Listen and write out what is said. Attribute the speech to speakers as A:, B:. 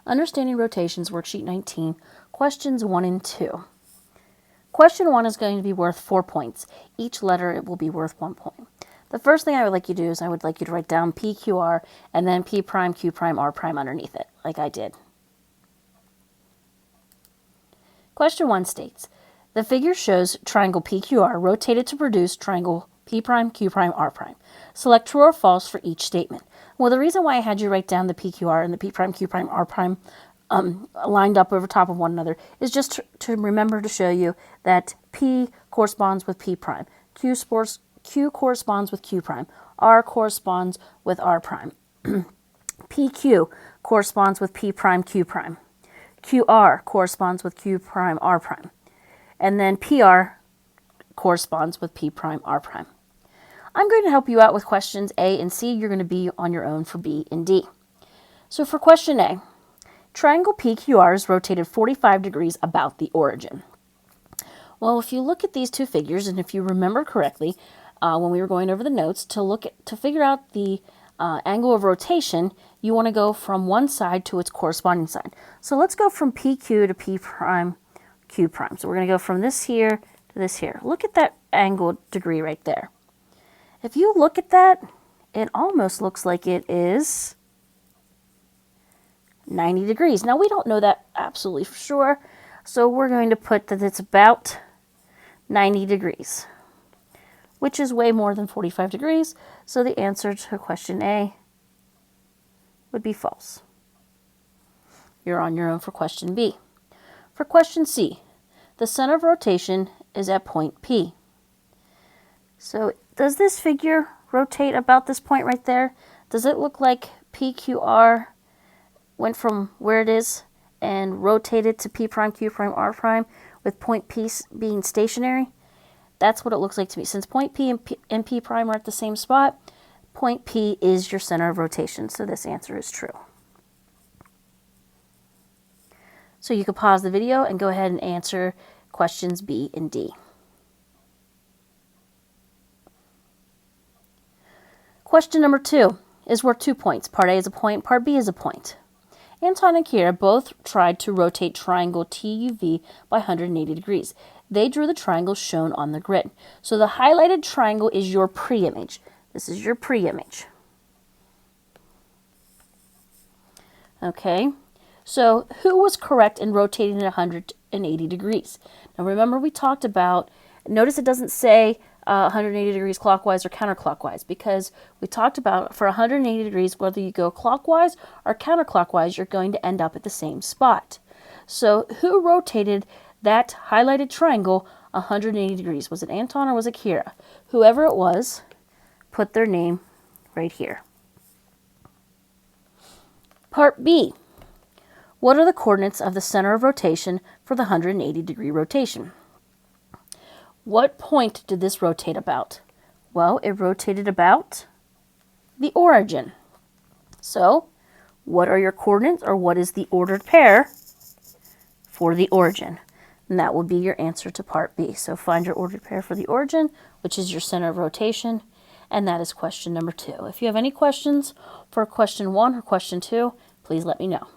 A: Understanding Rotations, Worksheet 19, questions 1 and 2. Question 1 is going to be worth 4 points. Each letter it will be worth 1 point. The first thing I would like you to do is I would like you to write down PQR and then P prime, Q prime, R prime underneath it, like I did. Question 1 states, the figure shows triangle PQR rotated to produce triangle P prime, Q prime, R prime. Select true or false for each statement. Well, the reason why I had you write down the PQR and the P prime, Q prime, R prime lined up over top of one another is just to remember to show you that P corresponds with P prime, Q corresponds with Q prime, R corresponds with R prime, PQ corresponds with P prime, Q prime, QR corresponds with Q prime, R prime, and then PR corresponds with P prime, R prime. I'm going to help you out with questions A and C. You're going to be on your own for B and D. So for question A, triangle PQR is rotated 45 degrees about the origin. Well, if you look at these two figures, and if you remember correctly, when we were going over the notes, to figure out the angle of rotation, you want to go from one side to its corresponding side. So let's go from PQ to P prime, Q prime. So we're going to go from this here to this here. Look at that angle degree right there. If you look at that, it almost looks like it is 90 degrees. Now, we don't know that absolutely for sure, so we're going to put that it's about 90 degrees, which is way more than 45 degrees, so the answer to question A would be false. You're on your own for question B. For question C, the center of rotation is at point P. So does this figure rotate about this point right there? Does it look like PQR went from where it is and rotated to P prime, Q prime, R prime with point P being stationary? That's what it looks like to me. Since point P and P prime are at the same spot, point P is your center of rotation, so this answer is true. So you could pause the video and go ahead and answer questions B and D. Question number 2 is worth 2 points. Part A is a point, part B is a point. Anton and Kira both tried to rotate triangle TUV by 180 degrees. They drew the triangle shown on the grid. So the highlighted triangle is your pre-image. This is your pre-image. Okay, so who was correct in rotating at 180 degrees? Now remember we talked about, notice it doesn't say 180 degrees clockwise or counterclockwise, because we talked about for 180 degrees, whether you go clockwise or counterclockwise, you're going to end up at the same spot. So who rotated that highlighted triangle 180 degrees? Was it Anton or was it Kira? Whoever it was, put their name right here. Part B. What are the coordinates of the center of rotation for the 180 degree rotation? What point did this rotate about? Well, it rotated about the origin. So, what are your coordinates, or what is the ordered pair for the origin? And that will be your answer to part B. So find your ordered pair for the origin, which is your center of rotation, and that is question number 2. If you have any questions for question 1 or question 2, please let me know.